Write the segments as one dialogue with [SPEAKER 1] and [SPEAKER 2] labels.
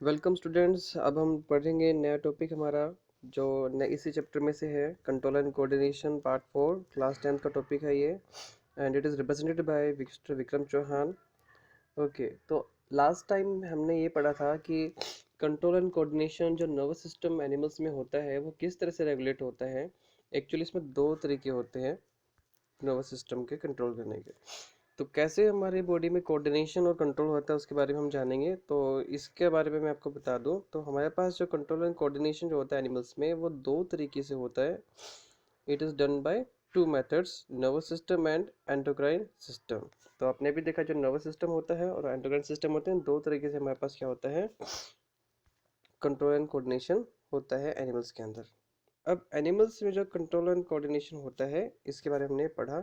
[SPEAKER 1] Welcome students. अब हम पढ़ेंगे नया टॉपिक हमारा जो इसी चैप्टर में से है, control and coordination part 4, class 10th का टॉपिक है ये। And it is represented by mister Vikram Chauhan. Okay, तो लास्ट टाइम हमने ये पढ़ा था कि कंट्रोल एंड कोऑर्डिनेशन जो नर्वस सिस्टम एनिमल्स में होता है वो किस तरह से रेगुलेट होता है। एक्चुअली इसमें दो तरीके होते हैं नर्वस सिस्टम के कंट्रोल करने के। तो कैसे हमारी बॉडी में कोऑर्डिनेशन और कंट्रोल होता है उसके बारे में हम जानेंगे। तो इसके बारे में मैं आपको बता दूं तो हमारे पास जो कंट्रोल एंड कोऑर्डिनेशन जो होता है एनिमल्स में वो दो तरीके से होता है। It is done by two methods, nervous system and endocrine system. तो आपने भी देखा जो नर्वस सिस्टम होता है और एंडोक्राइन सिस्टम होते हैं, दो तरीके से हमारे पास क्या होता है, कंट्रोल एंड कोऑर्डिनेशन होता है एनिमल्स के अंदर। अब एनिमल्स में जो कंट्रोल एंड कोऑर्डिनेशन होता है इसके बारे में हमने पढ़ा।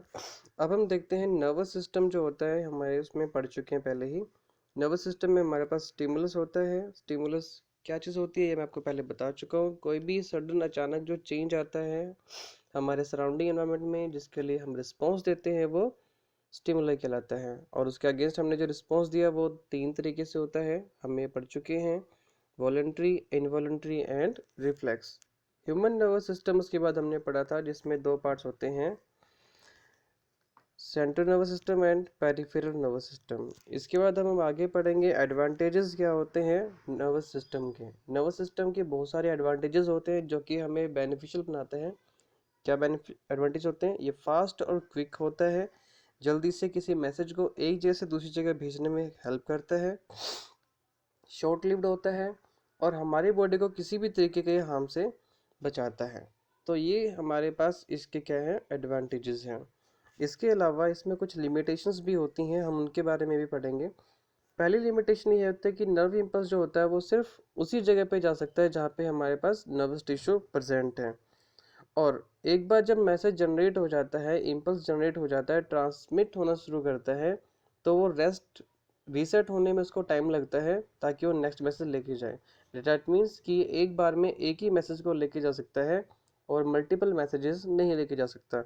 [SPEAKER 1] अब हम देखते हैं नर्वस सिस्टम जो होता है, हमारे उसमें पढ़ चुके हैं पहले ही। नर्वस सिस्टम में हमारे पास स्टिमुलस होता है। स्टिमुलस क्या चीज़ होती है ये मैं आपको पहले बता चुका हूँ। कोई भी सडन अचानक जो चेंज आता है हमारे सराउंडिंग एनवायरनमेंट में जिसके लिए हम रिस्पॉन्स देते हैं वो स्टिमुलाई कहलाता है। और उसके अगेंस्ट हमने जो रिस्पॉन्स दिया वो तीन तरीके से होता है, हम ये पढ़ चुके हैं, voluntary, involuntary and reflex. Human nervous system उसके बाद हमने पढ़ा था जिसमें दो पार्ट्स होते हैं, central nervous system and peripheral nervous system. इसके बाद हम आगे पढ़ेंगे एडवांटेजेस क्या होते हैं नर्वस सिस्टम के। नर्वस सिस्टम के बहुत सारे एडवांटेजेस होते हैं जो कि हमें बेनिफिशियल बनाते हैं। क्या बेनिफिट एडवांटेज होते हैं? ये फास्ट और क्विक होता है, जल्दी से किसी मैसेज को एक जगह से दूसरी जगह भेजने में हेल्प करता है, शॉर्ट लिव्ड होता है और हमारी बॉडी को किसी भी तरीके के हार्म से बचाता है। तो ये हमारे पास इसके क्या है, एडवांटेजेस हैं। इसके अलावा इसमें कुछ लिमिटेशंस भी होती हैं, हम उनके बारे में भी पढ़ेंगे। पहली लिमिटेशन ये होता है कि नर्व इम्पल्स जो होता है वो सिर्फ उसी जगह पे जा सकता है जहाँ पे हमारे पास नर्वस टिश्यू प्रेजेंट है। और एक बार जब मैसेज जनरेट हो जाता है, इम्पल्स जनरेट हो जाता है, ट्रांसमिट होना शुरू करता है, तो वो रेस्ट रीसेट होने में उसको टाइम लगता है ताकि वो नेक्स्ट मैसेज लेके जाए। दैट मीन्स कि एक बार में एक ही मैसेज को लेके जा सकता है और मल्टीपल मैसेजेस नहीं लेके जा सकता।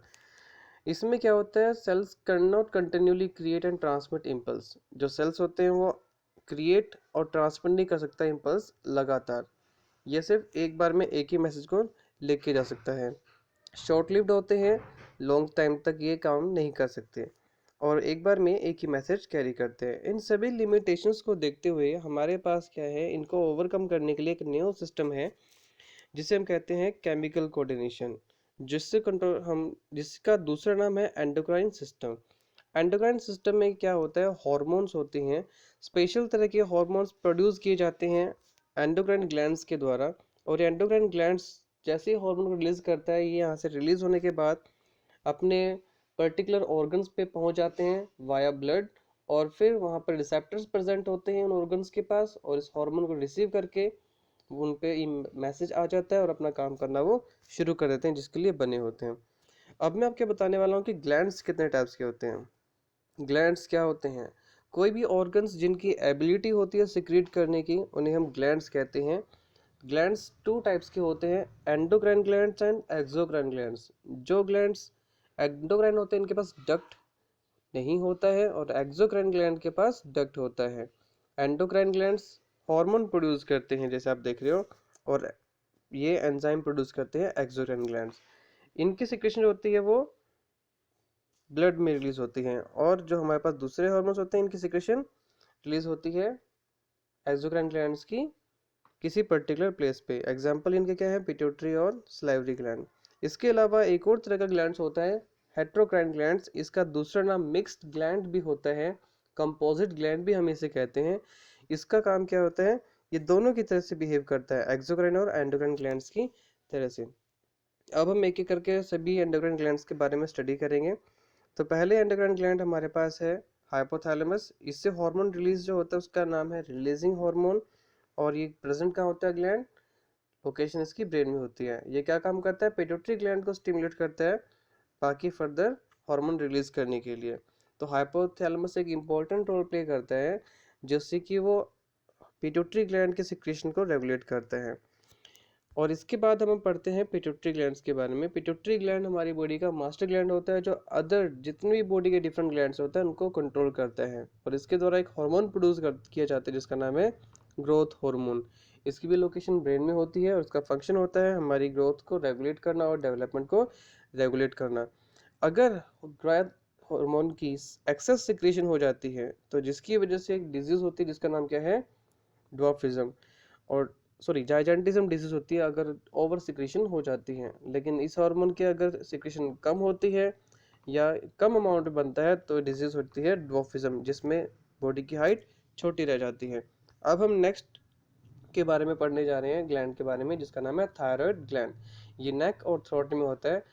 [SPEAKER 1] इसमें क्या होता है, cells can not continually create and transmit impulse. जो सेल्स होते हैं वो क्रिएट और ट्रांसमिट नहीं कर सकता इम्पल्स लगातार, ये सिर्फ एक बार में एक ही मैसेज को लेके जा सकता है। शॉर्ट लिव्ड होते हैं, लॉन्ग टाइम तक ये काम नहीं कर सकते और एक बार में एक ही मैसेज कैरी करते हैं। इन सभी लिमिटेशंस को देखते हुए हमारे पास क्या है, इनको ओवरकम करने के लिए एक न्यू सिस्टम है जिसे हम कहते हैं केमिकल कोऑर्डिनेशन, जिससे कंट्रोल हम जिसका दूसरा नाम है एंडोक्राइन सिस्टम। एंडोक्राइन सिस्टम में क्या होता है, हॉर्मोन्स होते हैं, स्पेशल तरह के हॉर्मोन्स प्रोड्यूस किए जाते हैं एंडोक्राइन ग्लैंड्स के द्वारा। और ये एंडोक्राइन ग्लैंड्स जैसे ही हार्मोन को रिलीज करता है, ये यहाँ से रिलीज होने के बाद अपने पर्टिकुलर ऑर्गन्स पे पहुंच जाते हैं वाया ब्लड। और फिर वहाँ पर रिसेप्टर्स प्रेजेंट होते हैं उन ऑर्गन्स के पास और इस हार्मोन को रिसीव करके उन पे मैसेज आ जाता है और अपना काम करना वो शुरू कर देते हैं जिसके लिए बने होते हैं। अब मैं आपको बताने वाला हूँ कि ग्लैंड्स कितने टाइप्स के होते हैं। ग्लैंड्स क्या होते हैं, कोई भी ऑर्गन्स जिनकी एबिलिटी होती है सिक्रीट करने की उन्हें हम ग्लैंड्स कहते हैं। ग्लैंड्स टू टाइप्स के होते हैं, endocrine glands and exocrine glands. जो ग्लैंड्स एंडोक्राइन होते हैं इनके पास डक्ट नहीं होता है और एक्सोक्राइन ग्लैंड के पास डक्ट होता है। एंडोक्राइन ग्लैंड्स हार्मोन प्रोड्यूस करते हैं जैसे आप देख रहे हो, और ये एंजाइम प्रोड्यूस करते हैं एक्सोक्राइन ग्लैंड्स। इनकी सिक्रेशन जो होती है वो ब्लड में रिलीज होती है। और जो हमारे पास दूसरे हार्मोन्स होते हैं इनकी सिक्रेशन रिलीज होती है एक्सोक्राइन ग्लैंड्स की किसी पर्टिकुलर प्लेस पे। एग्जाम्पल इनके क्या है, पिट्यूटरी और सलाइवरी ग्लैंड। इसके अलावा एक और तरह का ग्लैंड्स होता है हेट्रोक्राइन ग्लैंड्स। इसका दूसरा नाम मिक्स्ड ग्लैंड भी होता है, कंपोजिट ग्लैंड भी हम इसे कहते हैं। इसका काम क्या होता है, ये दोनों की तरह से बिहेव करता है, एक्सोक्राइन और एंडोक्राइन ग्लैंड्स की तरह से। अब हम एक एक करके सभी एंडोक्राइन ग्लैंड्स के बारे में स्टडी करेंगे। तो पहले एंडोक्राइन ग्लैंड हमारे पास है हाइपोथैलेमस। इससे हार्मोन रिलीज जो होता है उसका नाम है रिलीजिंग हार्मोन। और ये प्रेजेंट कहाँ होता है ग्लैंड, लोकेशन इसकी ब्रेन में होती है। ये क्या काम करता है, पिट्यूटरी ग्लैंड को स्टिमुलेट करता है बाकी फर्दर हार्मोन रिलीज करने के लिए। तो हाइपोथैलेमस एक इम्पोर्टेंट रोल प्ले करता है जिससे कि वो पिट्यूटरी ग्लैंड के सिक्रेशन को रेगुलेट करता है। और इसके बाद हम पढ़ते हैं पिट्यूटरी ग्लैंड्स के बारे में। पिट्यूटरी ग्लैंड हमारी बॉडी का मास्टर ग्लैंड होता है जो अदर जितने भी बॉडी के डिफरेंट ग्लैंड्स होते हैं उनको कंट्रोल करता है और इसके द्वारा एक हार्मोन प्रोड्यूस किया जाता है जिसका नाम है ग्रोथ हार्मोन, इसकी भी लोकेशन ब्रेन में होती है और इसका फंक्शन होता है हमारी ग्रोथ को रेगुलेट करना और डेवलपमेंट को रेगुलेट करना। अगर ग्रोथ हार्मोन की एक्सेस सिक्रीशन हो जाती है तो जिसकी वजह से एक डिजीज होती है जिसका नाम क्या है, ड्वार्फिज्म, और सॉरी जाइजेंटिज्म डिजीज होती है अगर ओवर सिक्रीशन हो जाती है। लेकिन इस हार्मोन के अगर सिक्रीशन कम होती है या कम अमाउंट बनता है तो डिजीज होती है ड्वार्फिज्म, जिसमें बॉडी की हाइट छोटी रह जाती है। अब हम नेक्स्ट के बारे में पढ़ने जा रहे हैं ग्लैंड के बारे में, जिसका नाम है थायराइड ग्लैंड। ये नेक और थ्रोट में होता है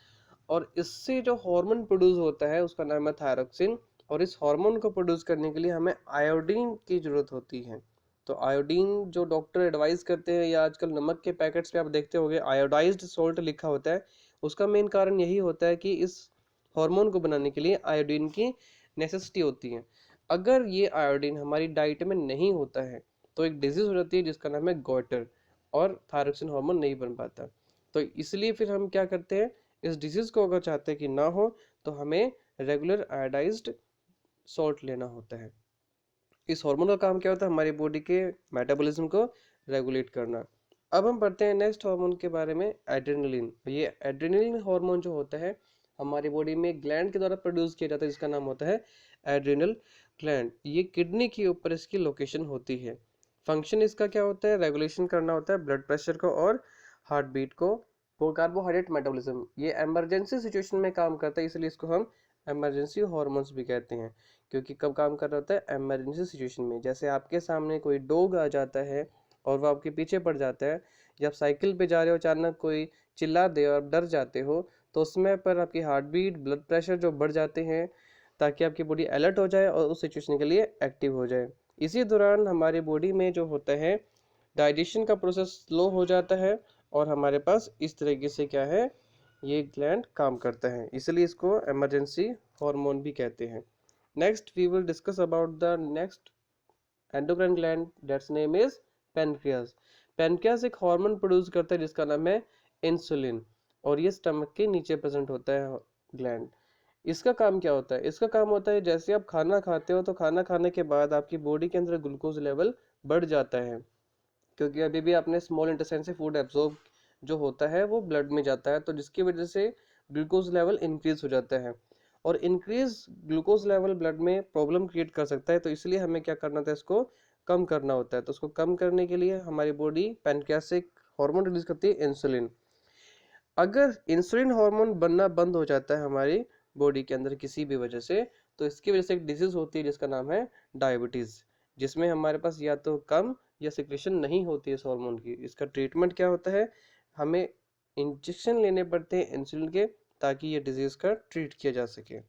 [SPEAKER 1] और इससे जो हार्मोन प्रोड्यूस होता है उसका नाम है थायरोक्सिन। और इस हार्मोन को प्रोड्यूस करने के लिए हमें आयोडीन की जरूरत होती है। तो आयोडीन जो डॉक्टर एडवाइस करते हैं या आजकल नमक के पैकेट्स पे आप देखते होंगे आयोडाइज्ड सॉल्ट लिखा होता है, उसका मेन कारण यही होता है कि इस हार्मोन को बनाने के लिए आयोडीन की नेसेसिटी होती है। अगर ये आयोडीन हमारी डाइट में नहीं होता है तो एक डिजीज हो जाती है जिसका नाम है गोइटर और थायरोक्सिन हार्मोन नहीं बन पाता। तो इसलिए फिर हम क्या करते हैं, इस डिजीज को अगर चाहते हैं कि ना हो तो हमें रेगुलर आयोडाइज्ड सॉल्ट लेना होता है। इस हार्मोन का काम क्या होता है, हमारी बॉडी के मेटाबॉलिज्म को रेगुलेट करना। अब हम पढ़ते हैं नेक्स्ट हार्मोन के बारे में, एड्रेनलिन। ये एड्रेनलिन हार्मोन जो होता है हमारी बॉडी में ग्लैंड के द्वारा प्रोड्यूस किया जाता है जिसका नाम होता है एड्रेनल ग्लैंड। ये किडनी के ऊपर इसकी लोकेशन होती है। फंक्शन इसका क्या होता है, रेगुलेशन करना होता है ब्लड प्रेशर को और हार्ट बीट को, वो कार्बोहाइड्रेट मेटाबॉलिज्म। ये इमरजेंसी सिचुएशन में काम करता है इसलिए इसको हम इमरजेंसी हार्मोन्स भी कहते हैं, क्योंकि कब काम कर रहा होता है, इमरजेंसी सिचुएशन में। जैसे आपके सामने कोई डॉग आ जाता है और वो आपके पीछे पड़ जाता है, जब साइकिल पे जा रहे हो अचानक कोई चिल्ला दे और आप डर जाते हो तो उसमें पर आपकी हार्ट बीट ब्लड प्रेशर जो बढ़ जाते हैं ताकि आपकी बॉडी अलर्ट हो जाए और उस सिचुएशन के लिए एक्टिव हो जाए। इसी दौरान हमारी बॉडी में जो होता है डाइजेशन का प्रोसेस स्लो हो जाता है और हमारे पास इस तरीके से क्या है, ये ग्लैंड काम करता है, इसलिए इसको इमरजेंसी हार्मोन भी कहते हैं। Next we will discuss about the next endocrine gland, that's name is pancreas. Pancreas एक हार्मोन प्रोड्यूस करता है जिसका नाम है इंसुलिन और ये स्टमक के नीचे प्रेजेंट होता है ग्लैंड। इसका काम क्या होता है, इसका काम होता है जैसे आप खाना खाते हो तो खाना खाने के बाद आपकी बॉडी के अंदर ग्लूकोज लेवल बढ़ जाता है, क्योंकि अभी भी आपने स्मॉल इंटेस्टाइन से फूड एब्जॉर्ब जो होता है वो ब्लड में जाता है, तो जिसकी वजह से ग्लूकोज लेवल इंक्रीज हो जाता है और इंक्रीज ग्लूकोज लेवल ब्लड में प्रॉब्लम क्रिएट कर सकता है। तो इसलिए हमें क्या करना था, इसको कम करना होता है। तो उसको कम करने के लिए हमारी बॉडी पैनक्रियास से हार्मोन रिलीज करती है इंसुलिन। अगर इंसुलिन हार्मोन बनना बंद हो जाता है हमारी बॉडी के अंदर किसी भी वजह से, तो इसकी वजह से एक डिजीज होती है जिसका नाम है डायबिटीज, जिसमें हमारे पास या तो कम या सिक्रेशन नहीं होती है इस हार्मोन की। इसका ट्रीटमेंट क्या होता है, हमें इंजेक्शन लेने पड़ते हैं इंसुलिन के ताकि ये डिजीज का ट्रीट किया जा सके।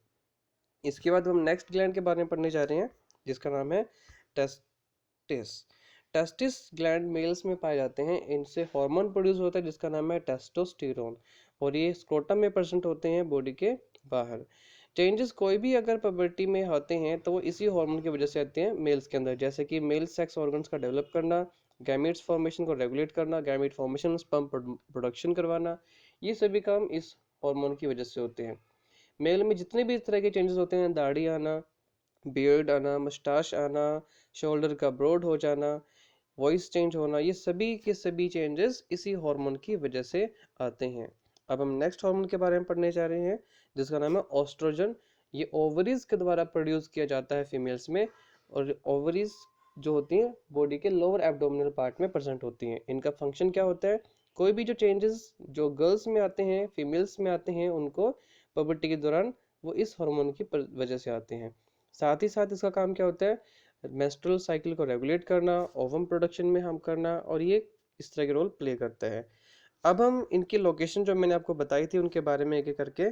[SPEAKER 1] इसके बाद हम नेक्स्ट ग्लैंड के बारे में पढ़ने जा रहे हैं जिसका नाम है टेस्टिस। टेस्टिस ग्लैंड मेल्स में पाए जाते हैं, इनसे हार्मोन प्रोड्यूस होता है जिसका नाम है टेस्टोस्टेरोन और ये स्क्रोटम में प्रेजेंट होते हैं बॉडी के बाहर। चेंजेस कोई भी अगर पुबर्टी में होते हैं तो वो इसी हार्मोन की वजह से आते हैं मेल्स के अंदर, जैसे कि मेल सेक्स ऑर्गन्स का डेवलप करना, गैमेट्स फॉर्मेशन को रेगुलेट करना, गैमेट फॉर्मेशन स्पर्म प्रोडक्शन करवाना, ये सभी काम इस हार्मोन की वजह से होते हैं। मेल में जितने भी इस तरह के चेंजेस होते हैं, दाढ़ी आना, बियर्ड आना, मस्टाश आना, शोल्डर का ब्रॉड हो जाना, वॉइस चेंज होना, ये सभी के सभी चेंजेस इसी हार्मोन की वजह से आते हैं। अब हम नेक्स्ट हार्मोन के बारे में पढ़ने जा रहे हैं जिसका नाम है ऑस्ट्रोजन। ये ओवरीज के द्वारा प्रोड्यूस किया जाता है फीमेल्स में और ओवरीज जो होती हैं बॉडी के लोअर एब्डोमिनल पार्ट में प्रेजेंट होती हैं। इनका फंक्शन क्या होता है, कोई भी जो चेंजेस जो गर्ल्स में आते हैं फीमेल्स में आते हैं उनको पुबर्टी के दौरान वो इस हार्मोन की वजह से आते हैं। साथ ही साथ इसका काम क्या होता है, मेंस्ट्रुअल साइकिल को रेगुलेट करना, ओवम प्रोडक्शन में हम करना, और ये इस तरह के रोल प्ले करता है। अब हम इनकी लोकेशन जो मैंने आपको बताई थी उनके बारे में एक एक करके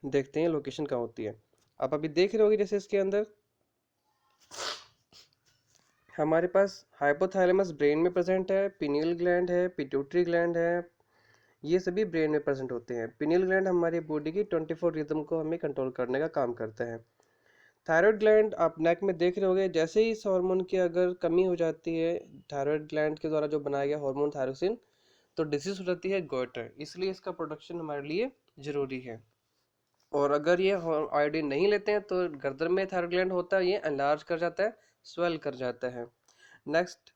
[SPEAKER 1] देखते हैं लोकेशन कहाँ होती है। आप अभी देख रहे होगे जैसे इसके अंदर हमारे पास हाइपोथैलेमस ब्रेन में प्रेजेंट है, पिनियल ग्लैंड है, पिट्यूटरी ग्लैंड है, ये सभी ब्रेन में प्रेजेंट होते हैं। पिनियल ग्लैंड हमारी बॉडी की 24 रिदम को हमें कंट्रोल करने का काम करता है। थायराइड ग्लैंड आप नेक में देख रहे होगे, जैसे ही इस हार्मोन की अगर कमी हो जाती है थायराइड ग्लैंड के द्वारा जो बनाया गया हार्मोन थायरोसिन, तो डिजीज हो जाती है गोइटर, इसलिए इसका प्रोडक्शन हमारे लिए जरूरी है। और अगर ये आयोडीन नहीं लेते हैं तो गर्दन में थायराइड ग्लैंड होता है ये एनलार्ज कर जाता है, स्वेल कर जाता है। नेक्स्ट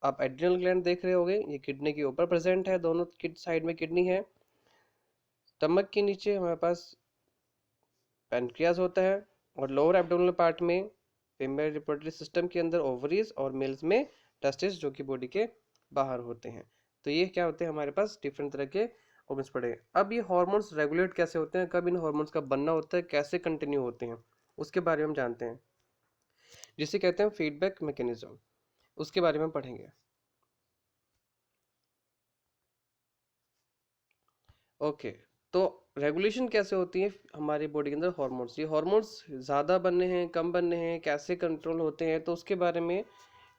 [SPEAKER 1] आप एड्रिनल ग्लैंड देख रहे होगे, ये किडनी के ऊपर प्रेजेंट है, दोनों साइड में किडनी है। स्टमक के नीचे हमारे पास पैनक्रियाज होता है, और लोअर एब्डोमिनल पार्ट में फीमेल रिप्रोडक्टिव सिस्टम के अंदर ओवरीज, और मेल्स में टेस्टिस जो कि बॉडी के बाहर होते हैं। तो ये क्या होते हैं हमारे पास डिफरेंट तरह के ऑर्गन्स पड़े हैं। अब ये हार्मोन्स रेगुलेट कैसे होते हैं, कब इन हार्मोन्स का बनना होता है, कैसे कंटिन्यू होते हैं, उसके बारे में हम जानते हैं, जिसे कहते हैं फीडबैक मैकेनिज्म। उसके बारे में पढ़ेंगे। ओके, तो रेगुलेशन कैसे होती है हमारी बॉडी के अंदर हार्मोन्स, ये हार्मोन्स ज़्यादा बनने हैं कम बनने हैं कैसे कंट्रोल होते हैं, तो उसके बारे में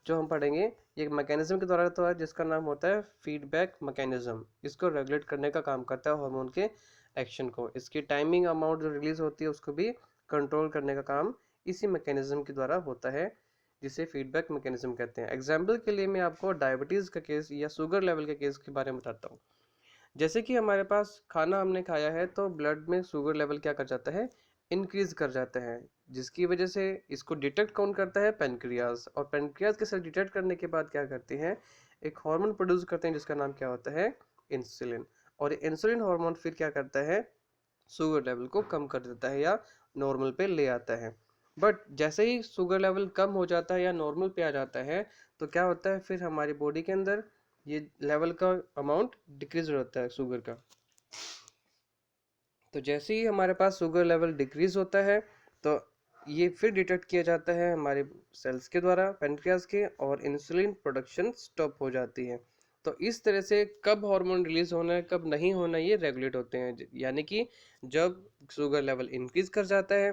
[SPEAKER 1] जो हम पढ़ेंगे ये मैकेनिज्म के द्वारा तो है, जिसका नाम होता है फीडबैक मैकेनिज्म। इसको रेगुलेट करने का काम करता है हार्मोन के एक्शन को, इसकी टाइमिंग अमाउंट जो रिलीज होती है उसको भी कंट्रोल करने का काम इसी मैकेनिज्म के द्वारा होता है, जिसे फीडबैक मैकेनिज्म कहते हैं। एग्जाम्पल के लिए मैं आपको डायबिटीज़ का केस या शुगर लेवल के केस के बारे में बताता हूँ। जैसे कि हमारे पास खाना हमने खाया है तो ब्लड में शुगर लेवल क्या कर जाता है, इंक्रीज कर जाता है, जिसकी वजह से इसको डिटेक्ट कौन करता है, पेनक्रियाज। और पेनक्रियाज के साथ डिटेक्ट करने के बाद क्या करते हैं, एक हार्मोन प्रोड्यूस करते हैं जिसका नाम क्या होता है, इंसुलिन। और इंसुलिन हार्मोन फिर क्या करता है, शुगर लेवल को कम कर देता है या नॉर्मल पे ले आता है। बट जैसे ही शुगर लेवल कम हो जाता है या नॉर्मल पे आ जाता है, तो क्या होता है फिर हमारी बॉडी के अंदर ये लेवल का अमाउंट डिक्रीज होता है शुगर का। तो जैसे ही हमारे पास शुगर लेवल डिक्रीज होता है, तो ये फिर डिटेक्ट किया जाता है हमारे सेल्स के द्वारा, पेनक्रियाज के, और इंसुलिन प्रोडक्शन स्टॉप हो जाती है। तो इस तरह से कब हार्मोन रिलीज होना है कब नहीं होना ये रेगुलेट होते हैं, यानी कि जब शुगर लेवल इंक्रीज कर जाता है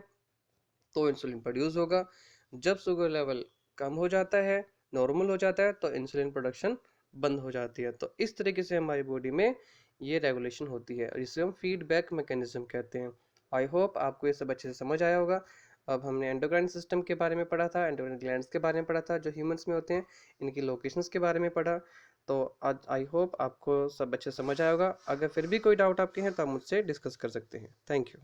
[SPEAKER 1] तो इंसुलिन प्रोड्यूस होगा, जब शुगर लेवल कम हो जाता है, नॉर्मल हो जाता है, तो इंसुलिन प्रोडक्शन बंद हो जाती है। तो इस तरीके से हमारी बॉडी में ये रेगुलेशन होती है, और इसे हम फीडबैक मैकेनिज्म कहते हैं। आई होप आपको ये सब अच्छे से समझ आया होगा। अब हमने एंडोक्राइन सिस्टम के बारे में पढ़ा था, एंडोक्राइन ग्लैंड्स के बारे में पढ़ा था जो ह्यूमंस में होते हैं, इनकी लोकेशंस के बारे में पढ़ा। तो आज आई होप आपको सब अच्छे से समझ आया होगा। अगर फिर भी कोई डाउट आपके हैं तो आप मुझसे डिस्कस कर सकते हैं। Thank you.